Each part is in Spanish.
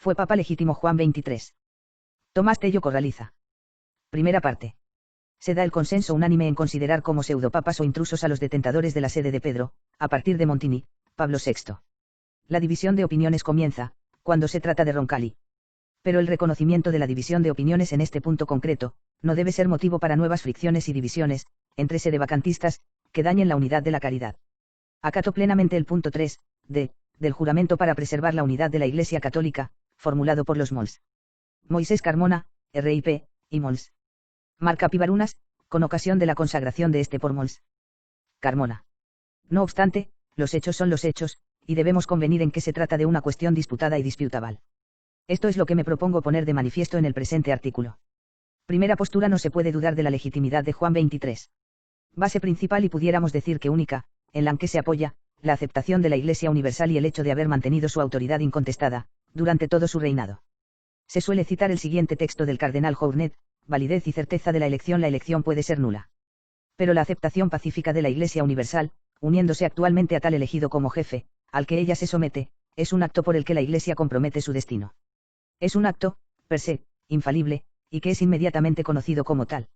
Fue Papa legítimo Juan XXIII. Tomás Tello Corraliza. Primera parte. Se da el consenso unánime en considerar como pseudopapas o intrusos a los detentadores de la sede de Pedro, a partir de Montini, Pablo VI. La división de opiniones comienza, cuando se trata de Roncalli. Pero el reconocimiento de la división de opiniones en este punto concreto, no debe ser motivo para nuevas fricciones y divisiones, entre sedevacantistas, que dañen la unidad de la caridad. Acato plenamente el punto 3, del juramento para preservar la unidad de la Iglesia Católica, formulado por los Mons. Moisés Carmona, RIP, y Mons. Marca Pivarunas, con ocasión de la consagración de este por Mons. Carmona. No obstante, los hechos son los hechos, y debemos convenir en que se trata de una cuestión disputada y disputable. Esto es lo que me propongo poner de manifiesto en el presente artículo. Primera postura: no se puede dudar de la legitimidad de Juan XXIII. Base principal y pudiéramos decir que única, en la que se apoya, la aceptación de la Iglesia Universal y el hecho de haber mantenido su autoridad incontestada, durante todo su reinado. Se suele citar el siguiente texto del cardenal Journet: validez y certeza de la elección puede ser nula. Pero la aceptación pacífica de la Iglesia Universal, uniéndose actualmente a tal elegido como jefe, al que ella se somete, es un acto por el que la Iglesia compromete su destino. Es un acto, per se, infalible, y que es inmediatamente conocido como tal.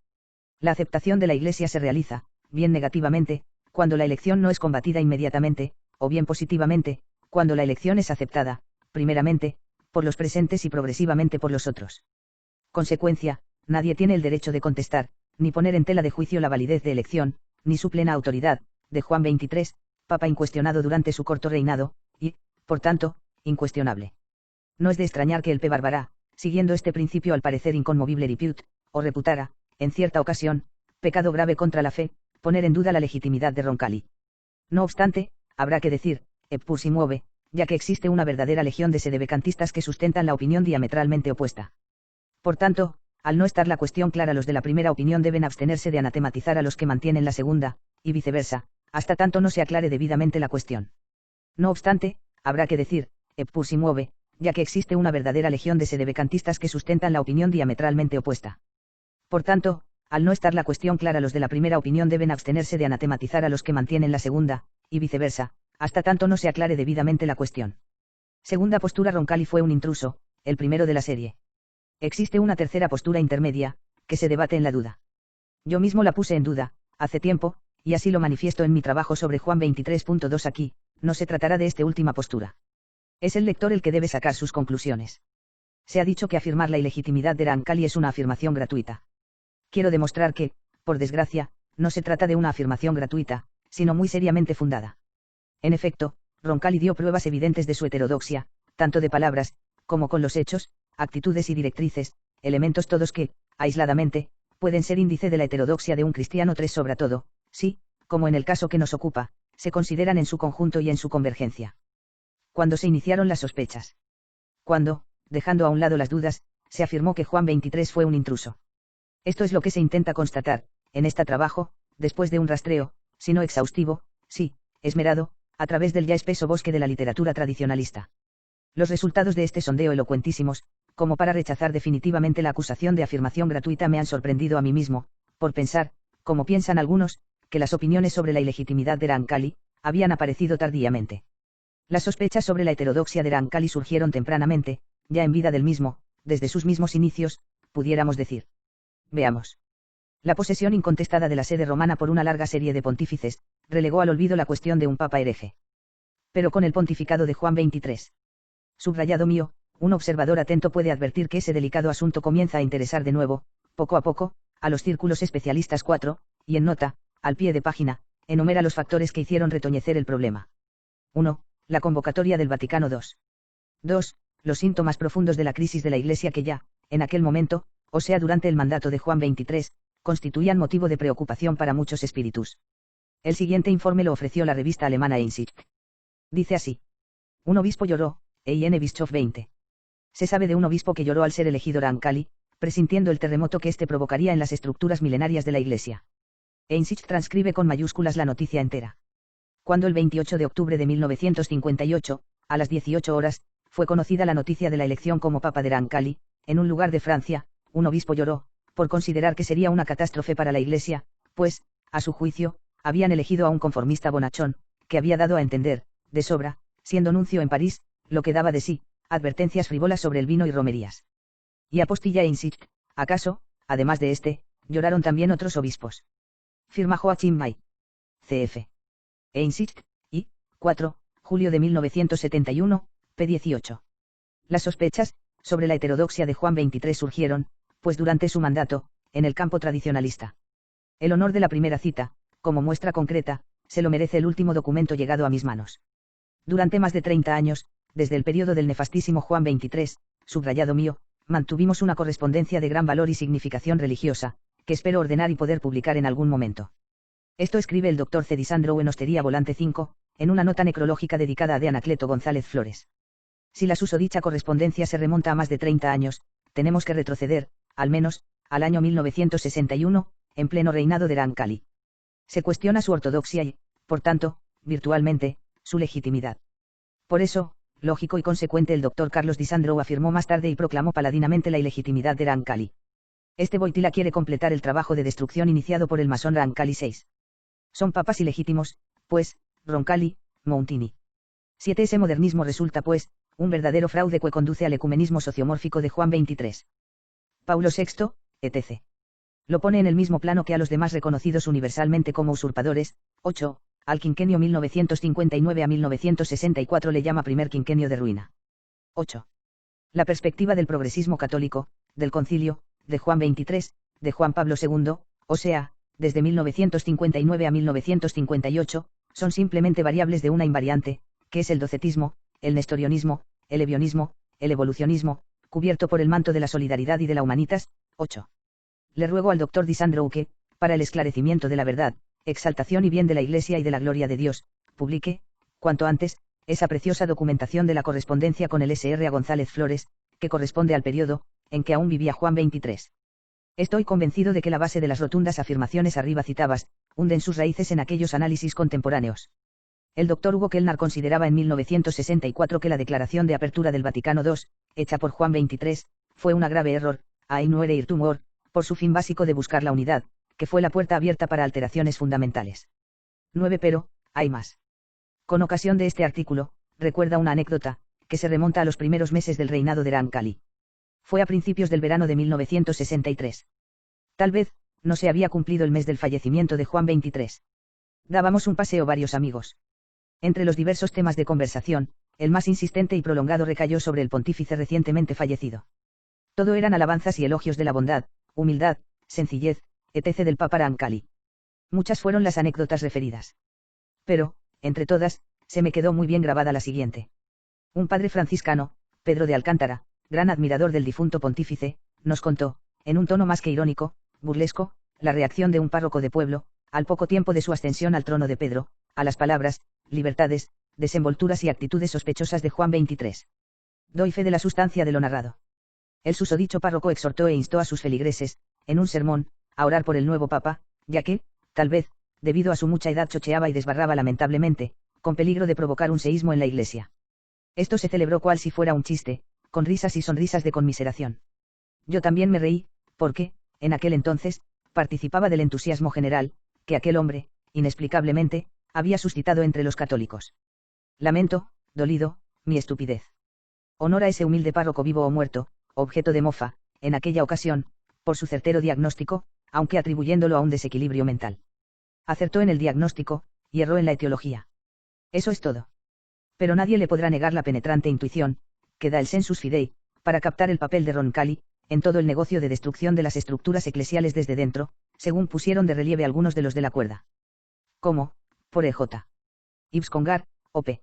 La aceptación de la Iglesia se realiza, bien negativamente, cuando la elección no es combatida inmediatamente, o bien positivamente, cuando la elección es aceptada, primeramente, por los presentes y progresivamente por los otros. Consecuencia, nadie tiene el derecho de contestar, ni poner en tela de juicio la validez de elección, ni su plena autoridad, de Juan XXIII, Papa incuestionado durante su corto reinado, y, por tanto, incuestionable. No es de extrañar que el P. Bárbara, siguiendo este principio al parecer inconmovible repute, o reputara, en cierta ocasión, pecado grave contra la fe, poner en duda la legitimidad de Roncalli. No obstante, habrá que decir, et pur si muove, ya que existe una verdadera legión de sedevacantistas que sustentan la opinión diametralmente opuesta. Por tanto, al no estar la cuestión clara, los de la primera opinión deben abstenerse de anatematizar a los que mantienen la segunda, y viceversa, hasta tanto no se aclare debidamente la cuestión. No obstante, habrá que decir, et pur si muove, ya que existe una verdadera legión de sedevacantistas que sustentan la opinión diametralmente opuesta. Por tanto, al no estar la cuestión clara, los de la primera opinión deben abstenerse de anatematizar a los que mantienen la segunda, y viceversa, hasta tanto no se aclare debidamente la cuestión. Segunda postura: Roncalli fue un intruso, el primero de la serie. Existe una tercera postura intermedia, que se debate en la duda. Yo mismo la puse en duda, hace tiempo, y así lo manifiesto en mi trabajo sobre Juan 23.2. Aquí, no se tratará de esta última postura. Es el lector el que debe sacar sus conclusiones. Se ha dicho que afirmar la ilegitimidad de Roncalli es una afirmación gratuita. Quiero demostrar que, por desgracia, no se trata de una afirmación gratuita, sino muy seriamente fundada. En efecto, Roncalli dio pruebas evidentes de su heterodoxia, tanto de palabras, como con los hechos, actitudes y directrices, elementos todos que, aisladamente, pueden ser índice de la heterodoxia de un cristiano. 3 sobre todo, sí, como en el caso que nos ocupa, se consideran en su conjunto y en su convergencia. Cuando se iniciaron las sospechas. Cuando, dejando a un lado las dudas, se afirmó que Juan XXIII fue un intruso. Esto es lo que se intenta constatar, en este trabajo, después de un rastreo, si no exhaustivo, sí, esmerado, a través del ya espeso bosque de la literatura tradicionalista. Los resultados de este sondeo, elocuentísimos, como para rechazar definitivamente la acusación de afirmación gratuita, me han sorprendido a mí mismo, por pensar, como piensan algunos, que las opiniones sobre la ilegitimidad de Roncalli habían aparecido tardíamente. Las sospechas sobre la heterodoxia de Roncalli surgieron tempranamente, ya en vida del mismo, desde sus mismos inicios, pudiéramos decir. Veamos. La posesión incontestada de la sede romana por una larga serie de pontífices, relegó al olvido la cuestión de un papa hereje. Pero con el pontificado de Juan XXIII. Subrayado mío, un observador atento puede advertir que ese delicado asunto comienza a interesar de nuevo, poco a poco, a los círculos especialistas. 4, y en nota, al pie de página, enumera los factores que hicieron retoñecer el problema. 1. La convocatoria del Vaticano II. 2. Los síntomas profundos de la crisis de la Iglesia que ya, en aquel momento, o sea durante el mandato de Juan XXIII, constituían motivo de preocupación para muchos espíritus. El siguiente informe lo ofreció la revista alemana Einsicht. Dice así. Un obispo lloró, Ein Bischof 20. Se sabe de un obispo que lloró al ser elegido Roncalli, presintiendo el terremoto que éste provocaría en las estructuras milenarias de la Iglesia. Einsicht transcribe con mayúsculas la noticia entera. Cuando el 28 de octubre de 1958, a las 18 horas, fue conocida la noticia de la elección como Papa de Roncalli, en un lugar de Francia, un obispo lloró, por considerar que sería una catástrofe para la Iglesia, pues, a su juicio, habían elegido a un conformista bonachón, que había dado a entender, de sobra, siendo nuncio en París, lo que daba de sí, advertencias frívolas sobre el vino y romerías. Y apostilla e insist, ¿acaso, además de este, lloraron también otros obispos? Firma Joachim May. CF. E insist, y, 4, julio de 1971, p. 18. Las sospechas, sobre la heterodoxia de Juan XXIII surgieron, pues durante su mandato, en el campo tradicionalista. El honor de la primera cita, como muestra concreta, se lo merece el último documento llegado a mis manos. Durante más de 30 años, desde el periodo del nefastísimo Juan XXIII, subrayado mío, mantuvimos una correspondencia de gran valor y significación religiosa, que espero ordenar y poder publicar en algún momento. Esto escribe el Dr. C. Disandro en Hostería Volante 5, en una nota necrológica dedicada a de Anacleto González Flores. Si la susodicha correspondencia se remonta a más de 30 años, tenemos que retroceder, al menos, al año 1961, en pleno reinado de Rancali. Se cuestiona su ortodoxia y, por tanto, virtualmente, su legitimidad. Por eso, lógico y consecuente, el Dr. Carlos Disandro afirmó más tarde y proclamó paladinamente la ilegitimidad de Rancali. Este Boitila quiere completar el trabajo de destrucción iniciado por el masón Rancali VI. Son papas ilegítimos, pues, Roncalli, Mountini. 7. Ese modernismo resulta, pues, un verdadero fraude que conduce al ecumenismo sociomórfico de Juan XXIII. Paulo VI, etc. Lo pone en el mismo plano que a los demás reconocidos universalmente como usurpadores. 8. Al quinquenio 1959 a 1964 le llama primer quinquenio de ruina. 8. La perspectiva del progresismo católico, del concilio, de Juan XXIII, de Juan Pablo II, o sea, desde 1959 a 1958, son simplemente variables de una invariante, que es el docetismo, el nestorionismo, el ebionismo, el evolucionismo, cubierto por el manto de la solidaridad y de la humanitas. 8. Le ruego al Dr. Disandro que, para el esclarecimiento de la verdad, exaltación y bien de la Iglesia y de la gloria de Dios, publique, cuanto antes, esa preciosa documentación de la correspondencia con el Sr. A. González Flores, que corresponde al periodo, en que aún vivía Juan XXIII. Estoy convencido de que la base de las rotundas afirmaciones arriba citadas, hunden sus raíces en aquellos análisis contemporáneos. El Dr. Hugo Kellner consideraba en 1964 que la declaración de apertura del Vaticano II, hecha por Juan XXIII, fue un grave error, ainure irtum or, por su fin básico de buscar la unidad, que fue la puerta abierta para alteraciones fundamentales. 9. Pero, hay más. Con ocasión de este artículo, recuerda una anécdota, que se remonta a los primeros meses del reinado de Rancali. Fue a principios del verano de 1963. Tal vez, no se había cumplido el mes del fallecimiento de Juan XXIII. Dábamos un paseo varios amigos. Entre los diversos temas de conversación, el más insistente y prolongado recayó sobre el pontífice recientemente fallecido. Todo eran alabanzas y elogios de la bondad, humildad, sencillez, etc. del Papa Rancali. Muchas fueron las anécdotas referidas. Pero, entre todas, se me quedó muy bien grabada la siguiente. Un padre franciscano, Pedro de Alcántara, gran admirador del difunto pontífice, nos contó, en un tono más que irónico, burlesco, la reacción de un párroco de pueblo, al poco tiempo de su ascensión al trono de Pedro, a las palabras, libertades, desenvolturas y actitudes sospechosas de Juan XXIII. Doy fe de la sustancia de lo narrado. El susodicho párroco exhortó e instó a sus feligreses, en un sermón, a orar por el nuevo papa, ya que, tal vez, debido a su mucha edad chocheaba y desbarraba lamentablemente, con peligro de provocar un seísmo en la iglesia. Esto se celebró cual si fuera un chiste, con risas y sonrisas de conmiseración. Yo también me reí, porque, en aquel entonces, participaba del entusiasmo general, que aquel hombre, inexplicablemente, había suscitado entre los católicos. Lamento, dolido, mi estupidez. Honor a ese humilde párroco vivo o muerto, objeto de mofa, en aquella ocasión, por su certero diagnóstico, aunque atribuyéndolo a un desequilibrio mental. Acertó en el diagnóstico, y erró en la etiología. Eso es todo. Pero nadie le podrá negar la penetrante intuición, que da el sensus fidei, para captar el papel de Roncalli, en todo el negocio de destrucción de las estructuras eclesiales desde dentro, según pusieron de relieve algunos de los de la cuerda. Como, por E.J. Ibs Congar, O.P.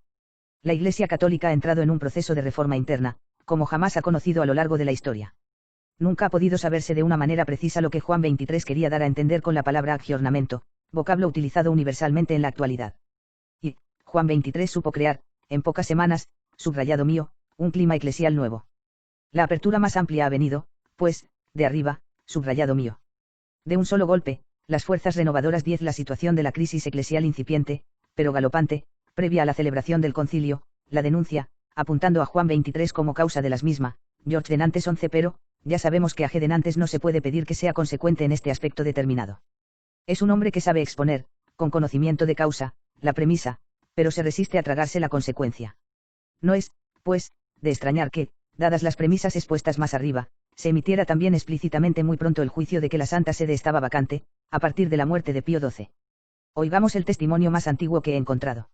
La Iglesia Católica ha entrado en un proceso de reforma interna, como jamás ha conocido a lo largo de la historia. Nunca ha podido saberse de una manera precisa lo que Juan XXIII quería dar a entender con la palabra aggiornamento, vocablo utilizado universalmente en la actualidad. Y, Juan XXIII supo crear, en pocas semanas, subrayado mío, un clima eclesial nuevo. La apertura más amplia ha venido, pues, de arriba, subrayado mío. De un solo golpe, las fuerzas renovadoras 10. La situación de la crisis eclesial incipiente, pero galopante, previa a la celebración del concilio, la denuncia, apuntando a Juan XXIII como causa de las mismas, George de Nantes 11. Pero, ya sabemos que a G. de Nantes no se puede pedir que sea consecuente en este aspecto determinado. Es un hombre que sabe exponer, con conocimiento de causa, la premisa, pero se resiste a tragarse la consecuencia. No es, pues, de extrañar que, dadas las premisas expuestas más arriba, se emitiera también explícitamente muy pronto el juicio de que la Santa Sede estaba vacante, a partir de la muerte de Pío XII. Oigamos el testimonio más antiguo que he encontrado.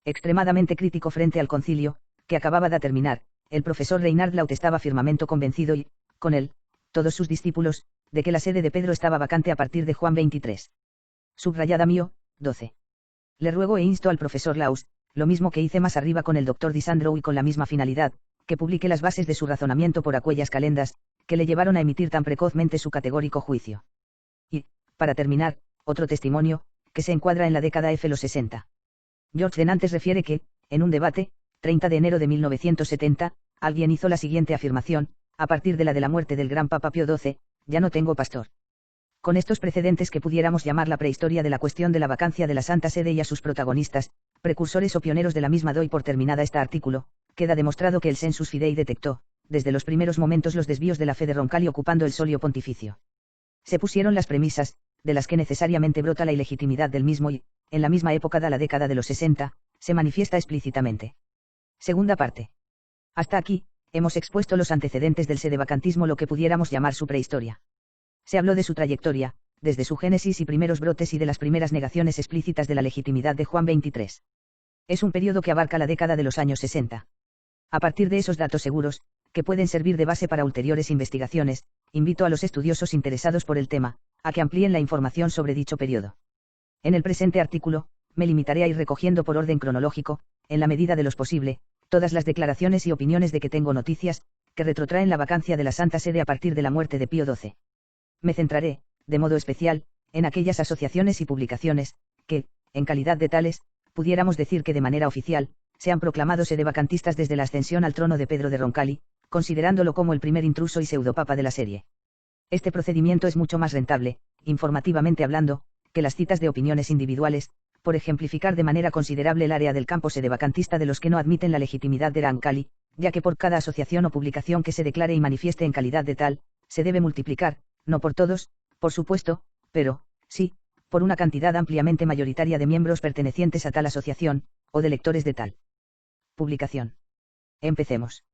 Extremadamente crítico frente al concilio, que acababa de terminar, el profesor Reinhard Laut estaba firmemente convencido y, con él, todos sus discípulos, de que la sede de Pedro estaba vacante a partir de Juan 23. Subrayada mío, 12. Le ruego e insto al profesor Laus, lo mismo que hice más arriba con el doctor Disandro y con la misma finalidad, que publique las bases de su razonamiento por aquellas calendas, que le llevaron a emitir tan precozmente su categórico juicio. Y, para terminar, otro testimonio, que se encuadra en la década F los 60. George Denantes refiere que, en un debate, 30 de enero de 1970, alguien hizo la siguiente afirmación: a partir de la muerte del gran Papa Pío XII, ya no tengo pastor. Con estos precedentes que pudiéramos llamar la prehistoria de la cuestión de la vacancia de la Santa Sede y a sus protagonistas, precursores o pioneros de la misma, doy por terminada este artículo. Queda demostrado que el Sensus Fidei detectó, desde los primeros momentos, los desvíos de la fe de Roncalli ocupando el solio pontificio. Se pusieron las premisas, de las que necesariamente brota la ilegitimidad del mismo y, en la misma época de la década de los 60, se manifiesta explícitamente. Segunda parte. Hasta aquí, hemos expuesto los antecedentes del sedevacantismo, lo que pudiéramos llamar su prehistoria. Se habló de su trayectoria, desde su génesis y primeros brotes y de las primeras negaciones explícitas de la legitimidad de Juan 23. Es un periodo que abarca la década de los años 60. A partir de esos datos seguros, que pueden servir de base para ulteriores investigaciones, invito a los estudiosos interesados por el tema, a que amplíen la información sobre dicho periodo. En el presente artículo, me limitaré a ir recogiendo por orden cronológico, en la medida de lo posible, todas las declaraciones y opiniones de que tengo noticias, que retrotraen la vacancia de la Santa Sede a partir de la muerte de Pío XII. Me centraré, de modo especial, en aquellas asociaciones y publicaciones, que, en calidad de tales, pudiéramos decir que de manera oficial, se han proclamado sedevacantistas desde la ascensión al trono de Pedro de Roncalli, considerándolo como el primer intruso y pseudopapa de la serie. Este procedimiento es mucho más rentable, informativamente hablando, que las citas de opiniones individuales, por ejemplificar de manera considerable el área del campo sedevacantista de los que no admiten la legitimidad de Roncalli, ya que por cada asociación o publicación que se declare y manifieste en calidad de tal, se debe multiplicar, no por todos, por supuesto, pero, sí, por una cantidad ampliamente mayoritaria de miembros pertenecientes a tal asociación, o de lectores de tal publicación. Empecemos.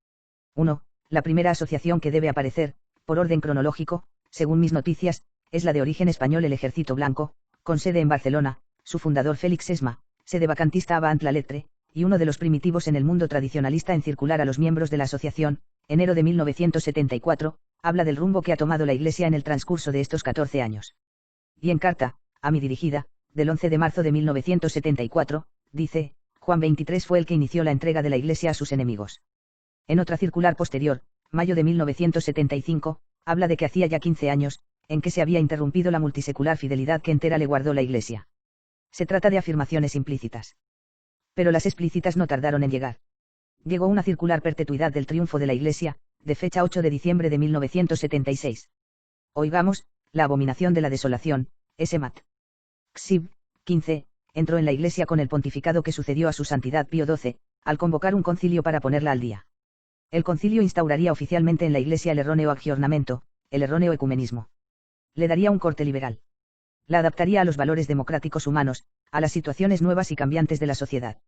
1. La primera asociación que debe aparecer, por orden cronológico, según mis noticias, es la de origen español, el Ejército Blanco, con sede en Barcelona, su fundador Félix Sesma, sedevacantista avant la lettre, y uno de los primitivos en el mundo tradicionalista en circular a los miembros de la asociación, enero de 1974, habla del rumbo que ha tomado la Iglesia en el transcurso de estos 14 años. Y en carta, a mí dirigida, del 11 de marzo de 1974, dice: Juan 23 fue el que inició la entrega de la Iglesia a sus enemigos. En otra circular posterior, mayo de 1975, habla de que hacía ya 15 años, en que se había interrumpido la multisecular fidelidad que entera le guardó la Iglesia. Se trata de afirmaciones implícitas. Pero las explícitas no tardaron en llegar. Llegó una circular Perpetuidad del triunfo de la Iglesia, de fecha 8 de diciembre de 1976. Oigamos: la abominación de la desolación, Mat. Xib. 15, entró en la Iglesia con el pontificado que sucedió a su santidad Pío XII, al convocar un concilio para ponerla al día. El concilio instauraría oficialmente en la Iglesia el erróneo aggiornamento, el erróneo ecumenismo. Le daría un corte liberal. La adaptaría a los valores democráticos humanos, a las situaciones nuevas y cambiantes de la sociedad.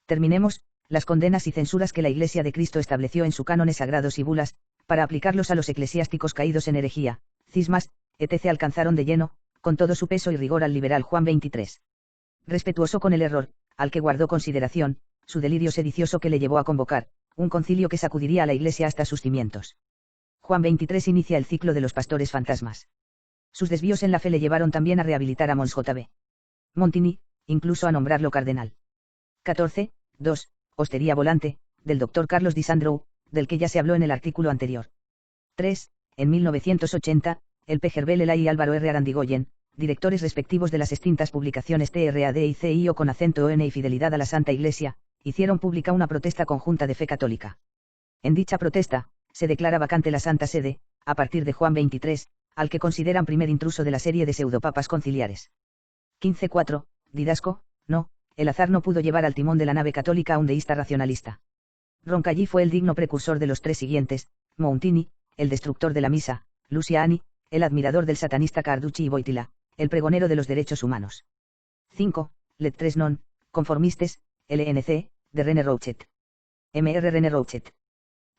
Terminemos: las condenas y censuras que la Iglesia de Cristo estableció en sus cánones sagrados y bulas, para aplicarlos a los eclesiásticos caídos en herejía, cismas, etc. alcanzaron de lleno, con todo su peso y rigor, al liberal Juan 23. Respetuoso con el error, al que guardó consideración, su delirio sedicioso que le llevó a convocar un concilio que sacudiría a la Iglesia hasta sus cimientos. Juan 23 inicia el ciclo de los pastores fantasmas. Sus desvíos en la fe le llevaron también a rehabilitar a Mons J.B. Montini, incluso a nombrarlo cardenal. 14. 2. Hostería volante, del Dr. Carlos Disandro, del que ya se habló en el artículo anterior. 3. En 1980, el P. Gervel Elay y Álvaro R. Arandigoyen, directores respectivos de las extintas publicaciones TRAD y CIO con acento ON y Fidelidad a la Santa Iglesia, hicieron pública una protesta conjunta de fe católica. En dicha protesta, se declara vacante la Santa Sede, a partir de Juan 23, al que consideran primer intruso de la serie de pseudopapas conciliares. 15.4. Didasco: no, el azar no pudo llevar al timón de la nave católica a un deísta racionalista. Roncalli fue el digno precursor de los tres siguientes: Montini, el destructor de la misa; Luciani, el admirador del satanista Carducci; y Wojtyla, el pregonero de los derechos humanos. 5. Les tres non, conformistes, LNC, de René Rouchet. Mr. René Rouchet.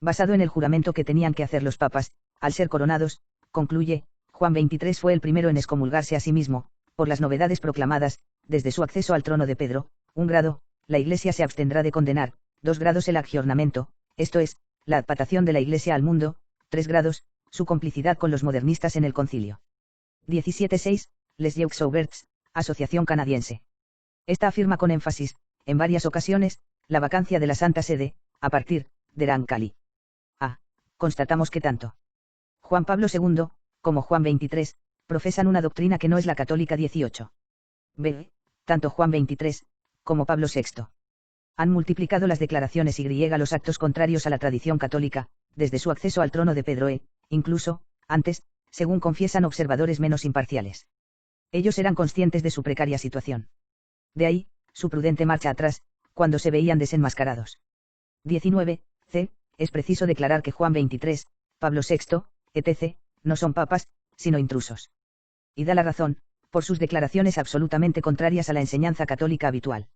Basado en el juramento que tenían que hacer los papas, al ser coronados, concluye, Juan XXIII fue el primero en excomulgarse a sí mismo, por las novedades proclamadas, desde su acceso al trono de Pedro, 1 grado, la Iglesia se abstendrá de condenar, 2 grados el aggiornamento, esto es, la adaptación de la Iglesia al mundo, 3 grados, su complicidad con los modernistas en el concilio. 17.6, Les Jeux Ouverts, Asociación Canadiense. Esta afirma con énfasis, en varias ocasiones, la vacancia de la Santa Sede, a partir de Rancali. A. Constatamos que tanto Juan Pablo II, como Juan XXIII, profesan una doctrina que no es la católica 18. B. Tanto Juan XXIII, como Pablo VI. Han multiplicado las declaraciones y los actos contrarios a la tradición católica, desde su acceso al trono de Pedro incluso, antes, según confiesan observadores menos imparciales. Ellos eran conscientes de su precaria situación. De ahí, su prudente marcha atrás, cuando se veían desenmascarados. 19. C. Es preciso declarar que Juan XXIII, Pablo VI, etc., no son papas, sino intrusos. Y da la razón, por sus declaraciones absolutamente contrarias a la enseñanza católica habitual.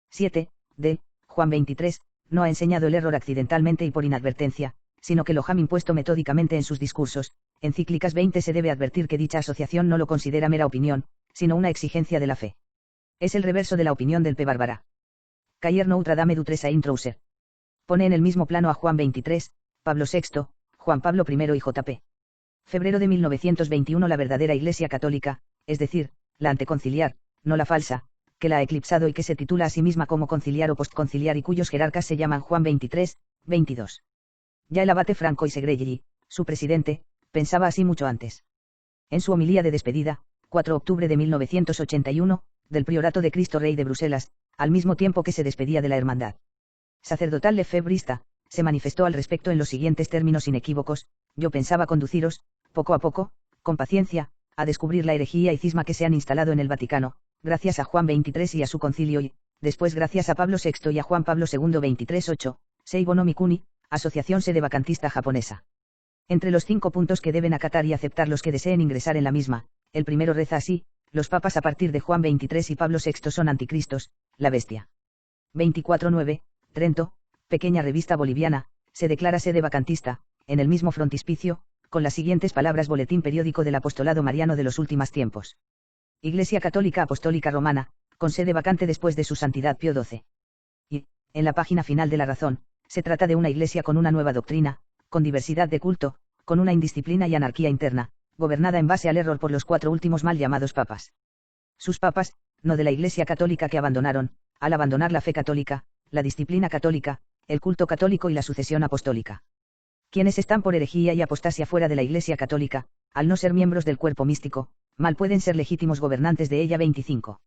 7. D. Juan XXIII, no ha enseñado el error accidentalmente y por inadvertencia, sino que lo han impuesto metódicamente en sus discursos. Encíclicas 20 se debe advertir que dicha asociación no lo considera mera opinión, sino una exigencia de la fe. Es el reverso de la opinión del P. Bárbara. Cayer Notre Dame du Tresa Introuser. Pone en el mismo plano a Juan XXIII, Pablo VI, Juan Pablo I y J.P. Febrero de 1921 la verdadera Iglesia Católica, es decir, la anteconciliar, no la falsa, que la ha eclipsado y que se titula a sí misma como conciliar o postconciliar y cuyos jerarcas se llaman Juan XXIII, 22. Ya el abate Franco y Segregli, su presidente, pensaba así mucho antes. En su homilía de despedida, 4 de octubre de 1981, del Priorato de Cristo Rey de Bruselas, al mismo tiempo que se despedía de la hermandad sacerdotal lefebrista, se manifestó al respecto en los siguientes términos inequívocos: yo pensaba conduciros, poco a poco, con paciencia, a descubrir la herejía y cisma que se han instalado en el Vaticano, gracias a Juan XXIII y a su concilio y, después gracias a Pablo VI y a Juan Pablo II 23.8, Seibo no Mikuni, Asociación Sede Vacantista Japonesa. Entre los 5 puntos que deben acatar y aceptar los que deseen ingresar en la misma, el primero reza así: los papas a partir de Juan XXIII y Pablo VI son anticristos, la bestia. 24.9, Trento, pequeña revista boliviana, se declara sede vacantista, en el mismo frontispicio, con las siguientes palabras: Boletín periódico del apostolado mariano de los últimos tiempos. Iglesia Católica Apostólica Romana, con sede vacante después de su santidad Pío XII. Y, en la página final de La Razón, se trata de una iglesia con una nueva doctrina, con diversidad de culto, con una indisciplina y anarquía interna, gobernada en base al error por los 4 últimos mal llamados papas. Sus papas, no de la Iglesia Católica que abandonaron, al abandonar la fe católica, la disciplina católica, el culto católico y la sucesión apostólica. Quienes están por herejía y apostasia fuera de la Iglesia Católica, al no ser miembros del cuerpo místico, mal pueden ser legítimos gobernantes de ella. 25.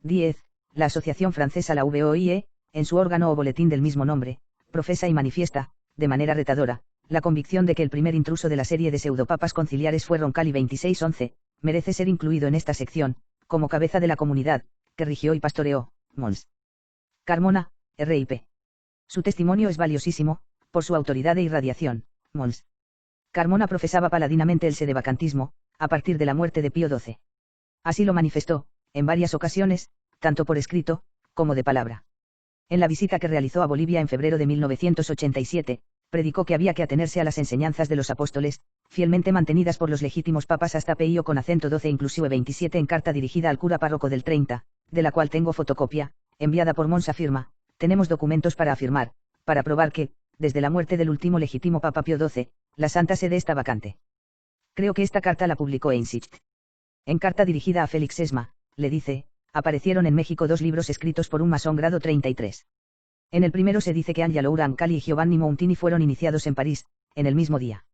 10. La Asociación Francesa la VOIE, en su órgano o boletín del mismo nombre, profesa y manifiesta, de manera retadora, la convicción de que el primer intruso de la serie de pseudopapas conciliares fue Roncalli 2611, merece ser incluido en esta sección, como cabeza de la comunidad, que rigió y pastoreó, Mons. Carmona, R.I.P. Su testimonio es valiosísimo, por su autoridad e irradiación, Mons. Carmona profesaba paladinamente el sedevacantismo, a partir de la muerte de Pío XII. Así lo manifestó, en varias ocasiones, tanto por escrito, como de palabra. En la visita que realizó a Bolivia en febrero de 1987, predicó que había que atenerse a las enseñanzas de los apóstoles, fielmente mantenidas por los legítimos papas hasta Pío con acento 12 inclusive 27 en carta dirigida al cura párroco del 30, de la cual tengo fotocopia, enviada por Mons afirma: tenemos documentos para afirmar, para probar que, desde la muerte del último legítimo Papa Pío XII, la Santa Sede está vacante. Creo que esta carta la publicó Einsicht. En carta dirigida a Félix Sesma, le dice: aparecieron en México 2 libros escritos por un masón grado 33. En el primero se dice que Angelo Roncalli y Giovanni Mountini fueron iniciados en París, en el mismo día.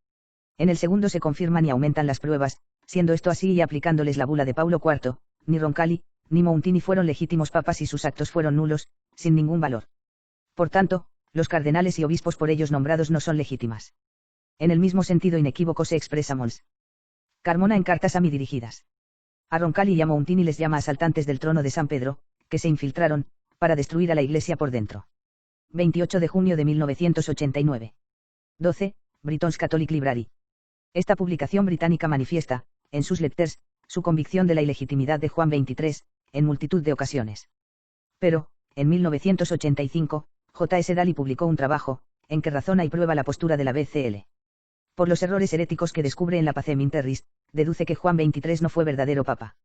En el segundo se confirman y aumentan las pruebas, siendo esto así y aplicándoles la bula de Paulo IV, ni Roncalli, ni Mountini fueron legítimos papas y sus actos fueron nulos, sin ningún valor. Por tanto, los cardenales y obispos por ellos nombrados no son legítimas. En el mismo sentido inequívoco se expresa Mons. Carmona en cartas a mí dirigidas. A Roncalli y a Mountini les llama asaltantes del trono de San Pedro, que se infiltraron, para destruir a la Iglesia por dentro. 28 de junio de 1989. 12. Britain's Catholic Library. Esta publicación británica manifiesta, en sus letters, su convicción de la ilegitimidad de Juan XXIII, en multitud de ocasiones. Pero, en 1985, J.S. Daly publicó un trabajo, en que razona y prueba la postura de la BCL. Por los errores heréticos que descubre en la Pacem in Terris, deduce que Juan XXIII no fue verdadero papa.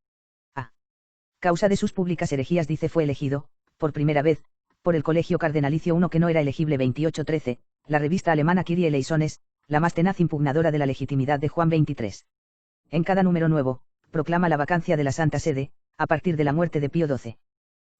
A causa de sus públicas herejías dice fue elegido, por primera vez, por el Colegio Cardenalicio uno que no era elegible 2813, la revista alemana Kyrie Eleisones, la más tenaz impugnadora de la legitimidad de Juan XXIII. En cada número nuevo, proclama la vacancia de la Santa Sede, a partir de la muerte de Pío XII.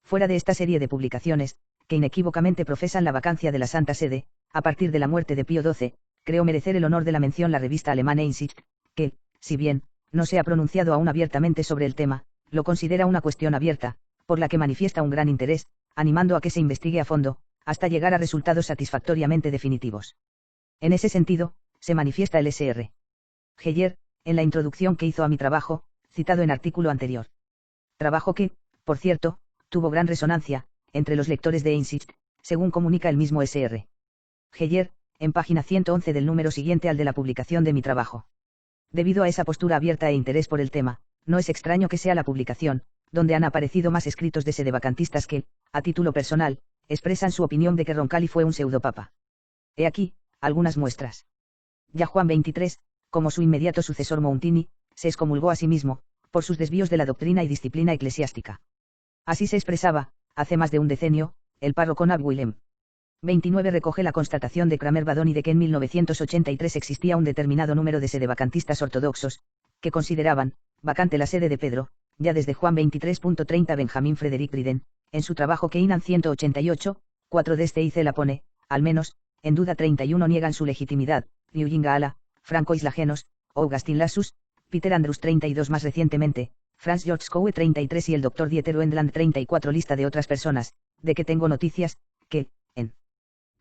Fuera de esta serie de publicaciones, que inequívocamente profesan la vacancia de la Santa Sede, a partir de la muerte de Pío XII, creo merecer el honor de la mención la revista alemana Einsicht, que, si bien, no se ha pronunciado aún abiertamente sobre el tema, lo considera una cuestión abierta, por la que manifiesta un gran interés, animando a que se investigue a fondo, hasta llegar a resultados satisfactoriamente definitivos. En ese sentido, se manifiesta el Sr. Geyer, en la introducción que hizo a mi trabajo, citado en artículo anterior. Trabajo que, por cierto, tuvo gran resonancia, entre los lectores de Einsicht, según comunica el mismo Sr. Geyer, en página 111 del número siguiente al de la publicación de mi trabajo. Debido a esa postura abierta e interés por el tema, no es extraño que sea la publicación, donde han aparecido más escritos de sedevacantistas que, a título personal, expresan su opinión de que Roncalli fue un pseudopapa. He aquí, algunas muestras. Ya Juan XXIII, como su inmediato sucesor Mountini, se excomulgó a sí mismo, por sus desvíos de la doctrina y disciplina eclesiástica. Así se expresaba, hace más de un decenio, el párroco Nab Willem. 29 recoge la constatación de Kramer Badoni de que en 1983 existía un determinado número de sedevacantistas ortodoxos, que consideraban, vacante la sede de Pedro, ya desde Juan 23.30 Benjamin Frederick Briden, en su trabajo Keinan 188, 4 de este IC la pone, al menos, en duda 31 niegan su legitimidad, Liujin Gaala, Franco Islagenos, Augustin Lassus, Peter Andrews 32 más recientemente, Franz George Coe 33 y el Dr. Dieter Wendland 34 lista de otras personas, de que tengo noticias, que, en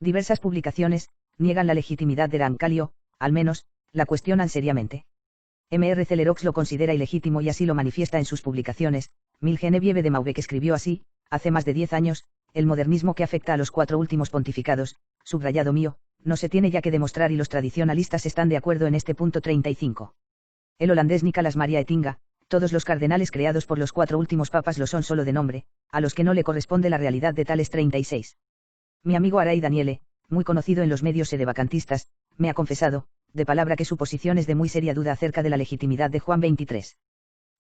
diversas publicaciones, niegan la legitimidad de Roncalli, al menos, la cuestionan seriamente. M.R. Celerox lo considera ilegítimo y así lo manifiesta en sus publicaciones. Genevieve de Maubec escribió así, hace más de 10 años, el modernismo que afecta a los 4 últimos pontificados, subrayado mío, no se tiene ya que demostrar y los tradicionalistas están de acuerdo en este punto 35. El holandés Nicolas Maria Ettinga, todos los cardenales creados por los 4 últimos papas lo son solo de nombre, a los que no le corresponde la realidad de tales 36. Mi amigo Aray Daniele, muy conocido en los medios sedevacantistas, me ha confesado, de palabra que su posición es de muy seria duda acerca de la legitimidad de Juan XXIII.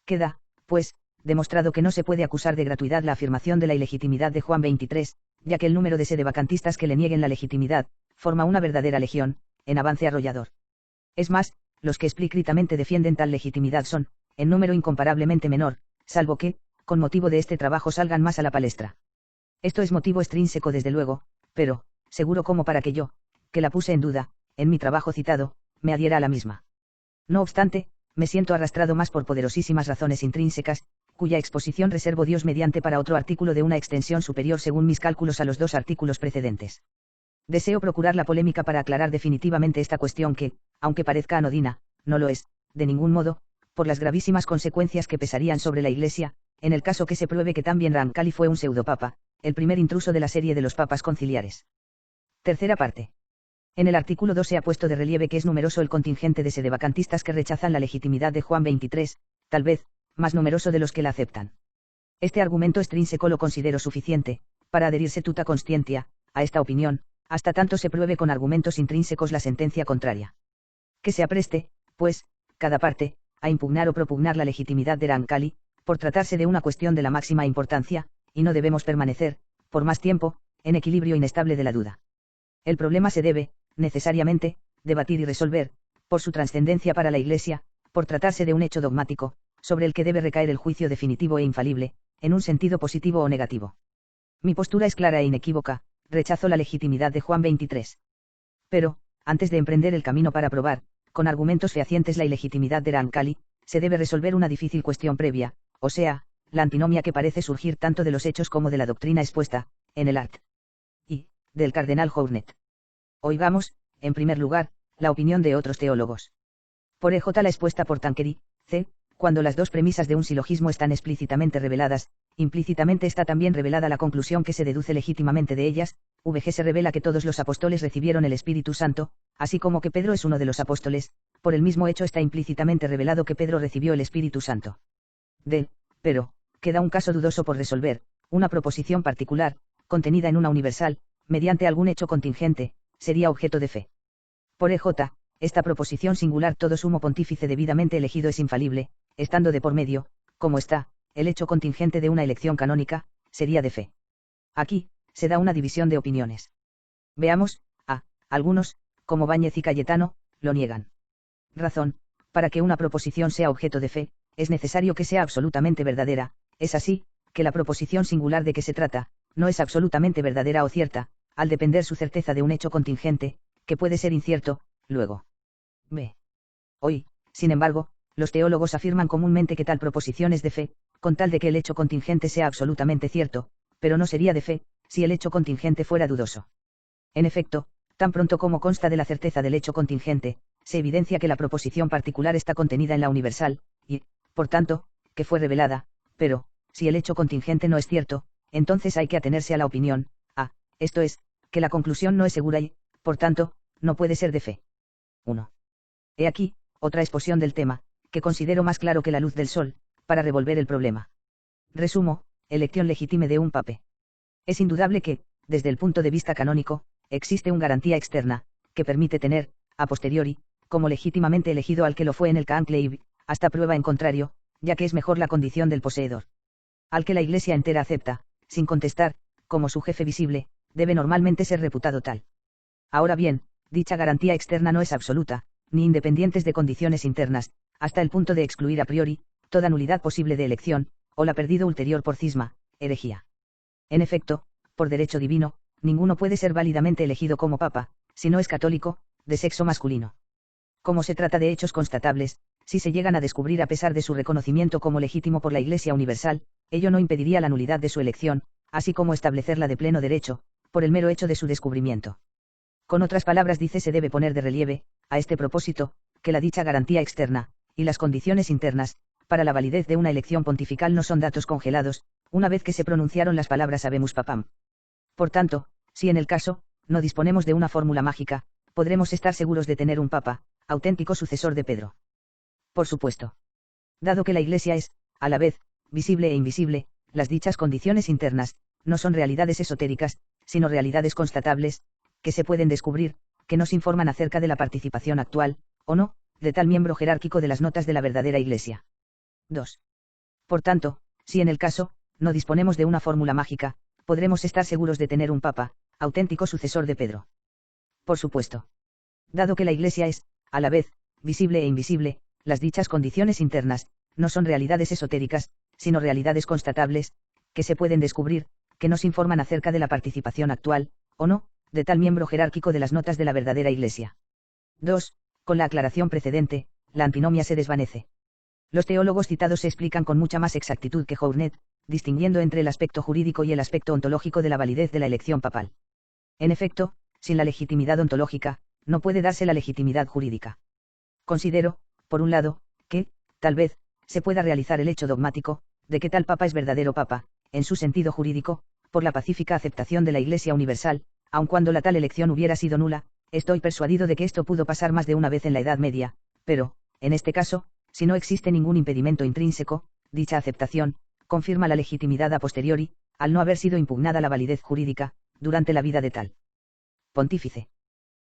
Queda, pues, demostrado que no se puede acusar de gratuidad la afirmación de la ilegitimidad de Juan XXIII, ya que el número de sedevacantistas que le nieguen la legitimidad, forma una verdadera legión, en avance arrollador. Es más, los que explícitamente defienden tal legitimidad son, en número incomparablemente menor, salvo que, con motivo de este trabajo salgan más a la palestra. Esto es motivo extrínseco desde luego, pero, seguro como para que yo, que la puse en duda, en mi trabajo citado, me adhiera a la misma. No obstante, me siento arrastrado más por poderosísimas razones intrínsecas, cuya exposición reservo Dios mediante para otro artículo de una extensión superior según mis cálculos a los 2 artículos precedentes. Deseo procurar la polémica para aclarar definitivamente esta cuestión que, aunque parezca anodina, no lo es, de ningún modo, por las gravísimas consecuencias que pesarían sobre la Iglesia, en el caso que se pruebe que también Roncalli fue un pseudopapa, el primer intruso de la serie de los papas conciliares. Tercera parte. En el artículo 2 se ha puesto de relieve que es numeroso el contingente de sedevacantistas que rechazan la legitimidad de Juan XXIII, tal vez, más numeroso de los que la aceptan. Este argumento extrínseco lo considero suficiente, para adherirse tuta conscientia, a esta opinión, hasta tanto se pruebe con argumentos intrínsecos la sentencia contraria. Que se apreste, pues, cada parte, a impugnar o propugnar la legitimidad de Roncalli, por tratarse de una cuestión de la máxima importancia, y no debemos permanecer, por más tiempo, en equilibrio inestable de la duda. El problema se debe, necesariamente, debatir y resolver, por su trascendencia para la Iglesia, por tratarse de un hecho dogmático, sobre el que debe recaer el juicio definitivo e infalible, en un sentido positivo o negativo. Mi postura es clara e inequívoca, rechazo la legitimidad de Juan XXIII. Pero, antes de emprender el camino para probar, con argumentos fehacientes la ilegitimidad de Roncalli, se debe resolver una difícil cuestión previa, o sea, la antinomia que parece surgir tanto de los hechos como de la doctrina expuesta, en el art. Y, del cardenal Hornet. Oigamos, en primer lugar, la opinión de otros teólogos. Por EJ la expuesta por Tanqueray, c. Cuando las 2 premisas de un silogismo están explícitamente reveladas, implícitamente está también revelada la conclusión que se deduce legítimamente de ellas. VG se revela que todos los apóstoles recibieron el Espíritu Santo, así como que Pedro es uno de los apóstoles, por el mismo hecho está implícitamente revelado que Pedro recibió el Espíritu Santo. Pero, queda un caso dudoso por resolver, una proposición particular, contenida en una universal, mediante algún hecho contingente, sería objeto de fe. Por EJ, esta proposición singular todo sumo pontífice debidamente elegido es infalible, estando de por medio, como está, el hecho contingente de una elección canónica, sería de fe. Aquí, se da una división de opiniones. Veamos, algunos, como Báñez y Cayetano, lo niegan. Razón, para que una proposición sea objeto de fe, es necesario que sea absolutamente verdadera, es así, que la proposición singular de que se trata, no es absolutamente verdadera o cierta, al depender su certeza de un hecho contingente, que puede ser incierto, luego. B. Hoy, sin embargo, los teólogos afirman comúnmente que tal proposición es de fe, con tal de que el hecho contingente sea absolutamente cierto, pero no sería de fe, si el hecho contingente fuera dudoso. En efecto, tan pronto como consta de la certeza del hecho contingente, se evidencia que la proposición particular está contenida en la universal, y, por tanto, que fue revelada, pero, si el hecho contingente no es cierto, entonces hay que atenerse a la opinión, esto es, que la conclusión no es segura y, por tanto, no puede ser de fe. 1. He aquí, otra exposición del tema, que considero más claro que la luz del sol, para revolver el problema. Resumo, elección legítime de un pape. Es indudable que, desde el punto de vista canónico, existe una garantía externa, que permite tener, a posteriori, como legítimamente elegido al que lo fue en el conclave, hasta prueba en contrario, ya que es mejor la condición del poseedor. Al que la Iglesia entera acepta, sin contestar, como su jefe visible, debe normalmente ser reputado tal. Ahora bien, dicha garantía externa no es absoluta, ni independientes de condiciones internas, hasta el punto de excluir a priori, toda nulidad posible de elección, o la perdido ulterior por cisma, herejía. En efecto, por derecho divino, ninguno puede ser válidamente elegido como papa, si no es católico, de sexo masculino. Como se trata de hechos constatables, si se llegan a descubrir a pesar de su reconocimiento como legítimo por la Iglesia Universal, ello no impediría la nulidad de su elección, así como establecerla de pleno derecho, por el mero hecho de su descubrimiento. Con otras palabras se debe poner de relieve, a este propósito, que la dicha garantía externa, y las condiciones internas, para la validez de una elección pontifical no son datos congelados, una vez que se pronunciaron las palabras Habemus Papam. Por tanto, si en el caso, no disponemos de una fórmula mágica, podremos estar seguros de tener un papa, auténtico sucesor de Pedro. Por supuesto. Dado que la Iglesia es, a la vez, visible e invisible, las dichas condiciones internas, no son realidades esotéricas, sino realidades constatables, que se pueden descubrir, que nos informan acerca de la participación actual, o no, de tal miembro jerárquico de las notas de la verdadera Iglesia. 2. Por tanto, si en el caso, no disponemos de una fórmula mágica, podremos estar seguros de tener un papa, auténtico sucesor de Pedro. Por supuesto. Dado que la Iglesia es, a la vez, visible e invisible, las dichas condiciones internas, no son realidades esotéricas, sino realidades constatables, que se pueden descubrir, que nos informan acerca de la participación actual, o no, de tal miembro jerárquico de las notas de la verdadera Iglesia. 2. Con la aclaración precedente, la antinomia se desvanece. Los teólogos citados se explican con mucha más exactitud que Journet, distinguiendo entre el aspecto jurídico y el aspecto ontológico de la validez de la elección papal. En efecto, sin la legitimidad ontológica, no puede darse la legitimidad jurídica. Considero, por un lado, que, tal vez, se pueda realizar el hecho dogmático, de que tal papa es verdadero papa, en su sentido jurídico, por la pacífica aceptación de la Iglesia Universal, aun cuando la tal elección hubiera sido nula, estoy persuadido de que esto pudo pasar más de una vez en la Edad Media, pero, en este caso, si no existe ningún impedimento intrínseco, dicha aceptación, confirma la legitimidad a posteriori, al no haber sido impugnada la validez jurídica, durante la vida de tal pontífice.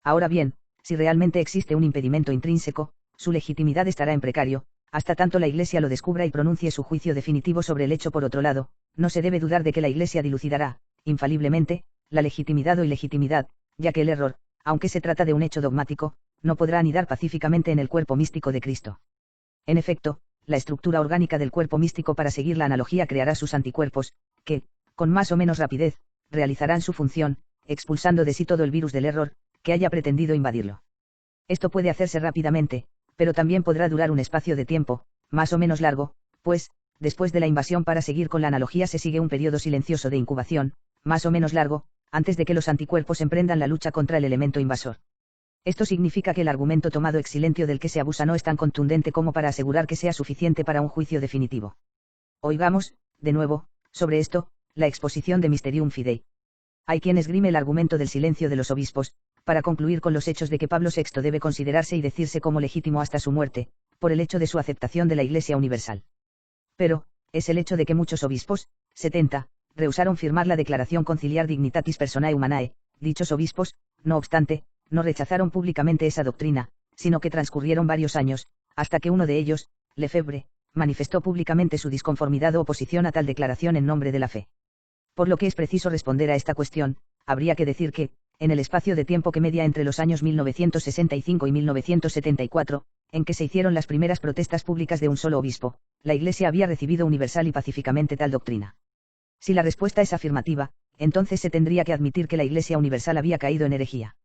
Ahora bien, si realmente existe un impedimento intrínseco, su legitimidad estará en precario, hasta tanto la Iglesia lo descubra y pronuncie su juicio definitivo sobre el hecho. Por otro lado, no se debe dudar de que la Iglesia dilucidará, infaliblemente, la legitimidad o ilegitimidad, ya que el error, aunque se trata de un hecho dogmático, no podrá anidar pacíficamente en el cuerpo místico de Cristo. En efecto, la estructura orgánica del cuerpo místico, para seguir la analogía, creará sus anticuerpos, que, con más o menos rapidez, realizarán su función, expulsando de sí todo el virus del error, que haya pretendido invadirlo. Esto puede hacerse rápidamente, pero también podrá durar un espacio de tiempo, más o menos largo, pues, después de la invasión, para seguir con la analogía, se sigue un periodo silencioso de incubación, más o menos largo, antes de que los anticuerpos emprendan la lucha contra el elemento invasor. Esto significa que el argumento tomado ex silentio del que se abusa no es tan contundente como para asegurar que sea suficiente para un juicio definitivo. Oigamos, de nuevo, sobre esto, la exposición de Mysterium Fidei. Hay quien esgrime el argumento del silencio de los obispos, para concluir con los hechos de que Pablo VI debe considerarse y decirse como legítimo hasta su muerte, por el hecho de su aceptación de la Iglesia Universal. Pero, es el hecho de que muchos obispos, 70, rehusaron firmar la Declaración Conciliar Dignitatis Personae Humanae. Dichos obispos, No obstante, no rechazaron públicamente esa doctrina, sino que transcurrieron varios años, hasta que uno de ellos, Lefebvre, manifestó públicamente su disconformidad o oposición a tal declaración en nombre de la fe. Por lo que es preciso responder a esta cuestión, habría que decir que, en el espacio de tiempo que media entre los años 1965 y 1974, en que se hicieron las primeras protestas públicas de un solo obispo, la Iglesia había recibido universal y pacíficamente tal doctrina. Si la respuesta es afirmativa, entonces se tendría que admitir que la Iglesia universal había caído en herejía.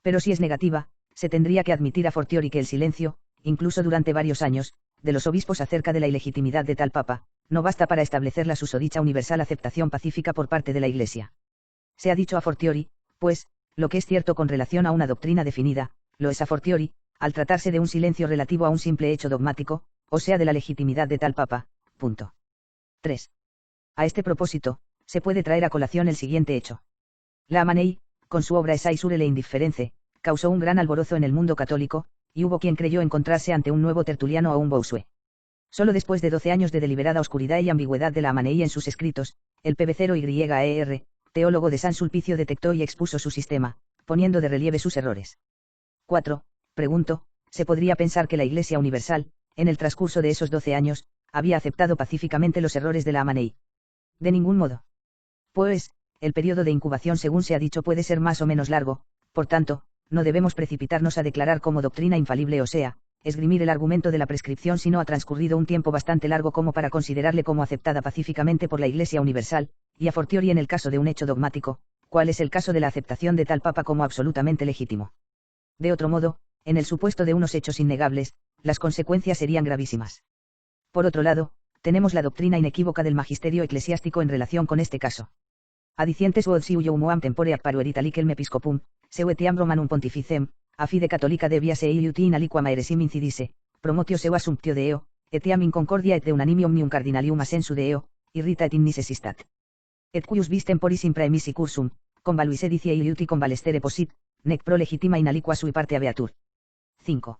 Pero si es negativa, se tendría que admitir a fortiori que el silencio, incluso durante varios años, de los obispos acerca de la ilegitimidad de tal papa, no basta para establecer la susodicha universal aceptación pacífica por parte de la Iglesia. Se ha dicho a fortiori, pues, lo que es cierto con relación a una doctrina definida, lo es a fortiori, al tratarse de un silencio relativo a un simple hecho dogmático, o sea de la legitimidad de tal papa. Punto. 3. A este propósito, se puede traer a colación el siguiente hecho. La Amanei, con su obra Essai sur le Indifference, causó un gran alborozo en el mundo católico, y hubo quien creyó encontrarse ante un nuevo Tertuliano o un Bossuet. Solo después de 12 años de deliberada oscuridad y ambigüedad de la Amanei en sus escritos, el PB0YER, teólogo de San Sulpicio, detectó y expuso su sistema, poniendo de relieve sus errores. 4. Pregunto, ¿se podría pensar que la Iglesia Universal, en el transcurso de esos 12 años, había aceptado pacíficamente los errores de la Amanei? De ningún modo. Pues, el periodo de incubación, según se ha dicho, puede ser más o menos largo, por tanto, no debemos precipitarnos a declarar como doctrina infalible, o sea, esgrimir el argumento de la prescripción, si no ha transcurrido un tiempo bastante largo como para considerarle como aceptada pacíficamente por la Iglesia Universal, y a fortiori en el caso de un hecho dogmático, cuál es el caso de la aceptación de tal papa como absolutamente legítimo. De otro modo, en el supuesto de unos hechos innegables, las consecuencias serían gravísimas. Por otro lado, tenemos la doctrina inequívoca del magisterio eclesiástico en relación con este caso. Adicientes vod si uiomuam tempore apparuer italicem episcopum, seu etiam Romanum pontificem, a fide catholica debias eiuti in aliquam aeresim incidisse, promotio seu assumptio Deo, etiam in concordia et de unanimi omnium cardinalium assensu Deo, irrita et in necessitat. Et cuius vis temporis in praemisi cursum, convaluise dicie eiuti convalestere posit, nec pro legitima in aliqua sui parte habeatur. 5.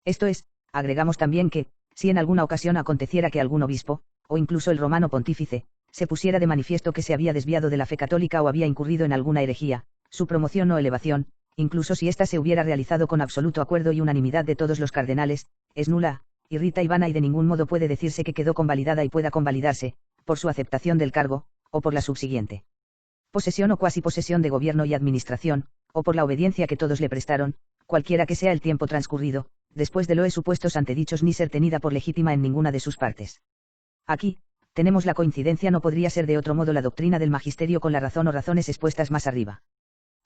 Esto es, agregamos también que, si en alguna ocasión aconteciera que algún obispo, o incluso el romano pontífice, se pusiera de manifiesto que se había desviado de la fe católica o había incurrido en alguna herejía, su promoción o elevación, incluso si ésta se hubiera realizado con absoluto acuerdo y unanimidad de todos los cardenales, es nula, irrita y vana, y de ningún modo puede decirse que quedó convalidada y pueda convalidarse, por su aceptación del cargo, o por la subsiguiente posesión o cuasi posesión de gobierno y administración, o por la obediencia que todos le prestaron, cualquiera que sea el tiempo transcurrido, después de los supuestos antedichos, ni ser tenida por legítima en ninguna de sus partes. Aquí, tenemos la coincidencia, no podría ser de otro modo, la doctrina del magisterio con la razón o razones expuestas más arriba.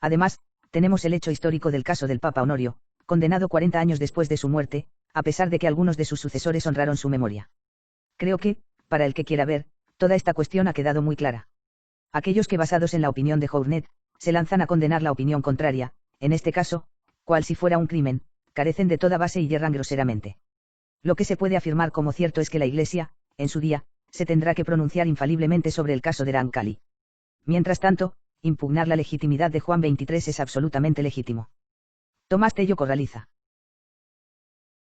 Además, tenemos el hecho histórico del caso del Papa Honorio, condenado 40 años después de su muerte, a pesar de que algunos de sus sucesores honraron su memoria. Creo que, para el que quiera ver, toda esta cuestión ha quedado muy clara. Aquellos que, basados en la opinión de Journet, se lanzan a condenar la opinión contraria, en este caso, cual si fuera un crimen, carecen de toda base y yerran groseramente. Lo que se puede afirmar como cierto es que la Iglesia, en su día, se tendrá que pronunciar infaliblemente sobre el caso de Rancali. Mientras tanto, impugnar la legitimidad de Juan 23 es absolutamente legítimo. Tomás Tello Corraliza.